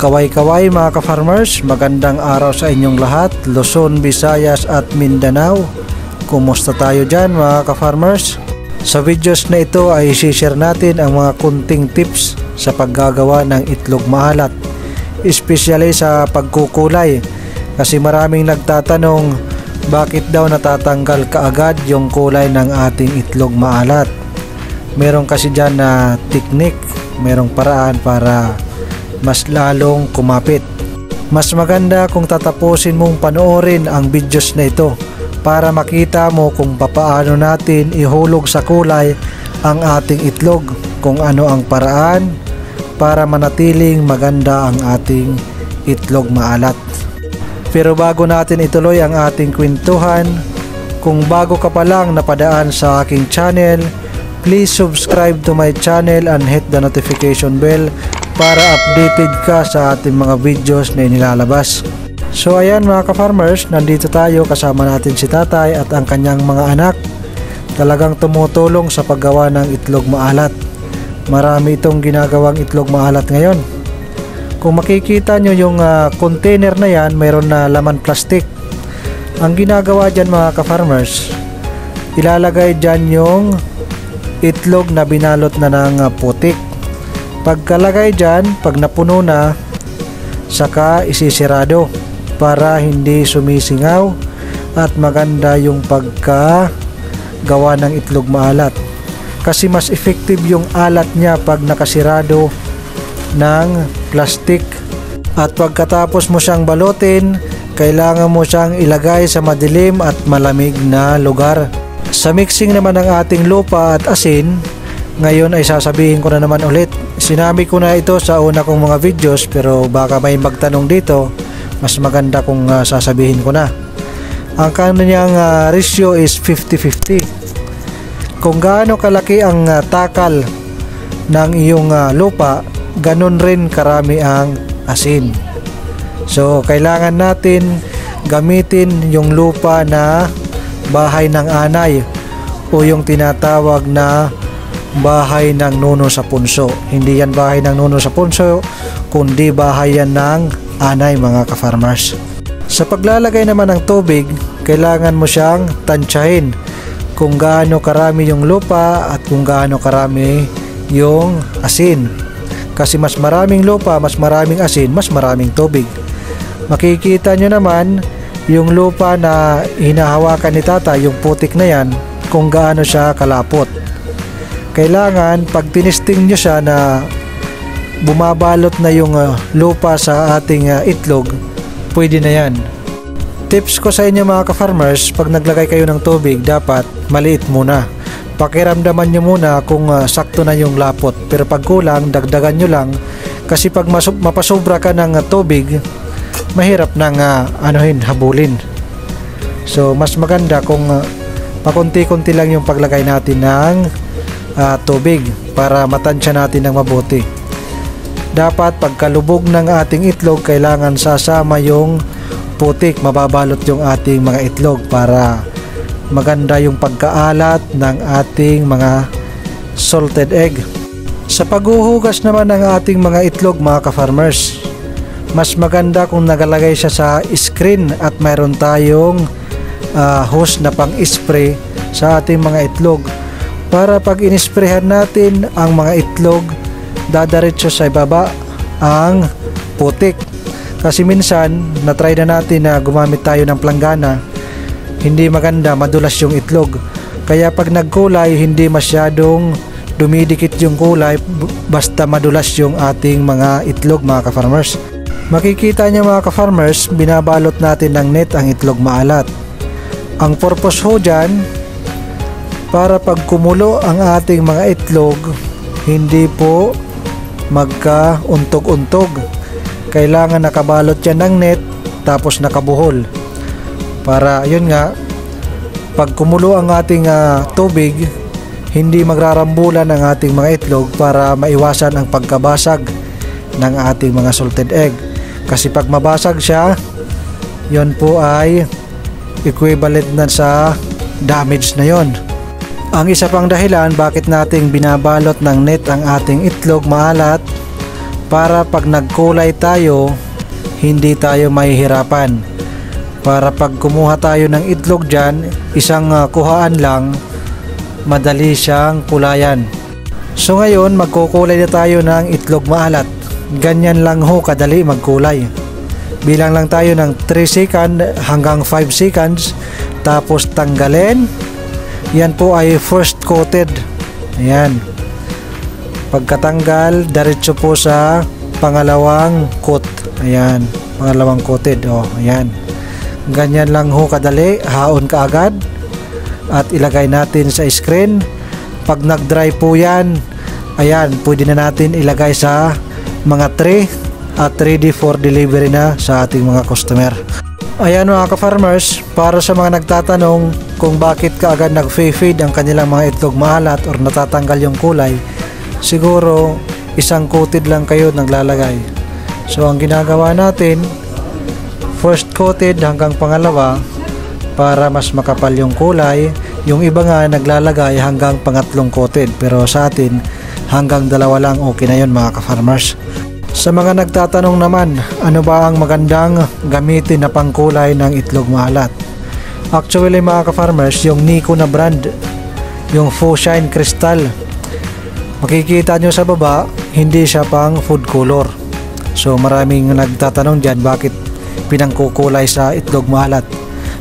Kaway-kaway mga ka-farmers, magandang araw sa inyong lahat, Luzon, Visayas at Mindanao. Kumusta tayo dyan mga ka-farmers? Sa videos na ito ay i-share natin ang mga kunting tips sa paggagawa ng itlog maalat, especially sa pagkukulay, kasi maraming nagtatanong bakit daw natatanggal kaagad yung kulay ng ating itlog maalat. Meron kasi dyan na technique, merong paraan para mas lalong kumapit. Mas maganda kung tatapusin mong panoorin ang videos na ito para makita mo kung papaano natin ihulog sa kulay ang ating itlog, kung ano ang paraan para manatiling maganda ang ating itlog maalat. Pero bago natin ituloy ang ating kwentuhan, kung bago ka pa lang napadaan sa aking channel, please subscribe to my channel and hit the notification bell para updated ka sa ating mga videos na inilalabas. So ayan mga ka-farmers, nandito tayo, kasama natin si tatay at ang kanyang mga anak. Talagang tumutulong sa paggawa ng itlog maalat. Marami itong ginagawang itlog maalat ngayon. Kung makikita nyo yung container na yan, mayroon na laman plastic. Ang ginagawa dyan mga ka-farmers, ilalagay dyan yung itlog na binalot na ng putik. Pagkalagay dyan, pag napuno na, saka isisirado para hindi sumisingaw at maganda yung pagkagawa ng itlog maalat. Kasi mas effective yung alat niya pag nakasirado ng plastic. At pagkatapos mo siyang balutin, kailangan mo siyang ilagay sa madilim at malamig na lugar. Sa mixing naman ng ating lupa at asin, ngayon ay sasabihin ko na naman ulit. Sinabi ko na ito sa una kong mga videos, pero baka may magtanong dito, mas maganda kung sasabihin ko na. Ang kanyang ratio is 50-50. Kung gaano kalaki ang takal ng iyong lupa, ganun rin karami ang asin. So kailangan natin gamitin yung lupa na bahay ng anay o yung tinatawag na bahay ng nuno sa punso. Hindi yan bahay ng nuno sa punso, kundi bahay yan ng anay mga ka-farmers. Sa paglalagay naman ng tubig, kailangan mo siyang tansyahin kung gaano karami yung lupa at kung gaano karami yung asin. Kasi mas maraming lupa, mas maraming asin, mas maraming tubig. Makikita nyo naman yung lupa na hinahawakan ni tata, yung putik na yan, kung gaano siya kalapot. Kailangan pag tinisting nyo siya na bumabalot na yung lupa sa ating itlog, pwede na yan. Tips ko sa inyo mga ka-farmers, pag naglagay kayo ng tubig, dapat maliit muna. Pakiramdaman nyo muna kung sakto na yung lapot, pero pag kulang, dagdagan nyo lang. Kasi pag mapasobra ka ng tubig, mahirap nang habulin. So mas maganda kung pakunti-kunti lang yung paglagay natin ng tubig para matansya natin ng mabuti. Dapat pagkalubog ng ating itlog, kailangan sasama yung putik, mababalot yung ating mga itlog para maganda yung pagkaalat ng ating mga salted egg. Sa paghuhugas naman ng ating mga itlog mga ka-farmers, mas maganda kung nagalagay siya sa screen at mayroon tayong hose na pang-spray sa ating mga itlog. Para pag inisprehan natin ang mga itlog, dadaretso sa ibaba ang putik. Kasi minsan, na-try na natin na gumamit tayo ng planggana, hindi maganda, madulas yung itlog. Kaya pag nagkulay, hindi masyadong dumidikit yung kulay, basta madulas yung ating mga itlog mga ka-farmers. Makikita niyo mga ka-farmers, binabalot natin ng net ang itlog maalat. Ang purpose ho dyan, para pag kumulo ang ating mga itlog, hindi po magka-untog-untog. Kailangan nakabalot yan ng net, tapos nakabuhol. Para yun nga, pag kumulo ang ating tubig, hindi magrarambulan ang ating mga itlog, para maiwasan ang pagkabasag ng ating mga salted egg. Kasi pag mabasag siya, yun po ay equivalent na sa damage na yon. Ang isa pang dahilan bakit nating binabalot ng net ang ating itlog maalat, para pag nagkulay tayo, hindi tayo mahihirapan. Para pag kumuha tayo ng itlog dyan, isang kuhaan lang, madali siyang kulayan. So ngayon, magkukulay na tayo ng itlog maalat. Ganyan lang ho kadali magkulay. Bilang lang tayo ng 3 seconds hanggang 5 seconds, tapos tanggalin. Yan po ay first coated. Ayan. Pagkatanggal, diretso po sa pangalawang coat. Ayan, pangalawang coated. O, ayan. Ganyan lang ho kadali, haon ka agad at ilagay natin sa screen. Pag nag-dry po yan, ayan, pwede na natin ilagay sa mga tray at ready for delivery na sa ating mga customer. Ayan mga ka-farmers, para sa mga nagtatanong kung bakit kaagad nag-fade ang kanilang mga itlog maalat or natatanggal yung kulay, siguro isang coated lang kayo naglalagay. So ang ginagawa natin, first coated hanggang pangalawa para mas makapal yung kulay. Yung iba nga naglalagay hanggang pangatlong coated, pero sa atin hanggang dalawa lang okay na yun mga ka-farmers. Sa mga nagtatanong naman, ano ba ang magandang gamitin na pangkulay ng itlog maalat? Actually mga ka-farmers, yung Nico na brand, yung Fushine Crystal, makikita nyo sa baba, hindi siya pang food color. So maraming nagtatanong dyan bakit pinangkukulay sa itlog maalat.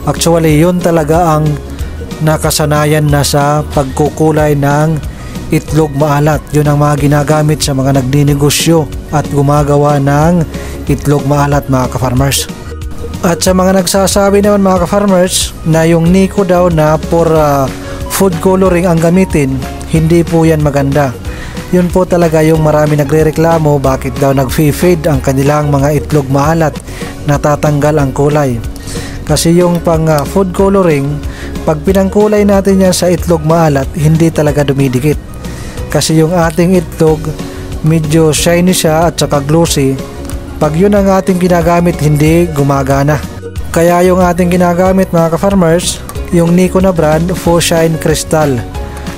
Actually yun talaga ang nakasanayan na sa pagkukulay ng itlog maalat. Yun ang mga ginagamit sa mga nagdinegosyo at gumagawa ng itlog maalat mga ka-farmers. At sa mga nagsasabi naman mga ka-farmers na yung Nico daw na for food coloring ang gamitin, hindi po yan maganda. Yun po talaga yung marami nagrereklamo bakit daw nag-fade ang kanilang mga itlog maalat, natatanggal ang kulay. Kasi yung pang food coloring, pag pinangkulay natin yan sa itlog maalat, hindi talaga dumidikit. Kasi yung ating itlog, medyo shiny siya at saka glossy. Pag yun ang ating ginagamit, hindi gumagana. Kaya yung ating ginagamit mga ka-farmers, yung Nico na brand, Fushine Crystal.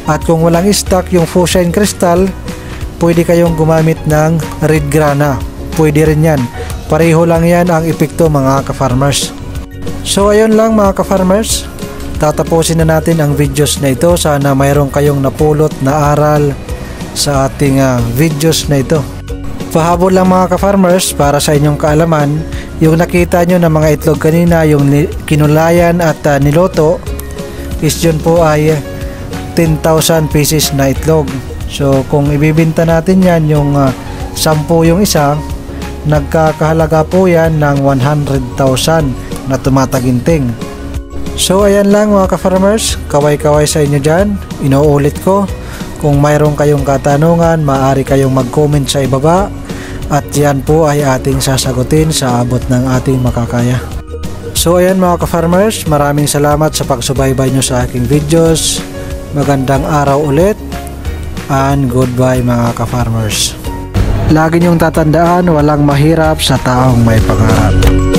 At kung walang stock yung Fushine Crystal, pwede kayong gumamit ng Red Grana. Pwede rin yan. Pareho lang yan ang epekto mga ka-farmers. So ayun lang mga ka-farmers, tatapusin na natin ang videos na ito. Sana mayroon kayong napulot na aral sa ating videos na ito. Pahabol lang mga ka-farmers para sa inyong kaalaman, yung nakita nyo na mga itlog kanina, yung kinulayan at niloto, is yun po ay 10,000 pieces na itlog. So kung ibibinta natin yan, yung 10 yung isa, nagkakahalaga po yan ng 100,000 na tumataginting. So ayan lang mga ka-farmers, kaway-kaway sa inyo dyan. Inuulit ko, kung mayroon kayong katanungan, maaari kayong mag-comment sa ibaba at yan po ay ating sasagutin sa abot ng ating makakaya. So ayan mga ka-farmers, maraming salamat sa pagsubaybay nyo sa aking videos. Magandang araw ulit and goodbye mga ka-farmers. Lagi nyong tatandaan, walang mahirap sa taong may pangarap.